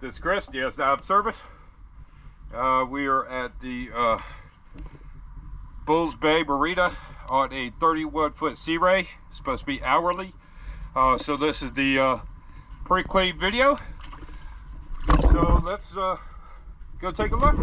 This is Chris, DS Dive Service. We are at the Bulls Bay Marina on a 31-foot Searay. Supposed to be hourly. So this is the pre-clean video. So let's go take a look.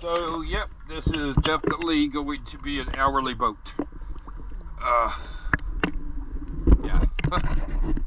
So, yep, this is definitely going to be an hourly boat.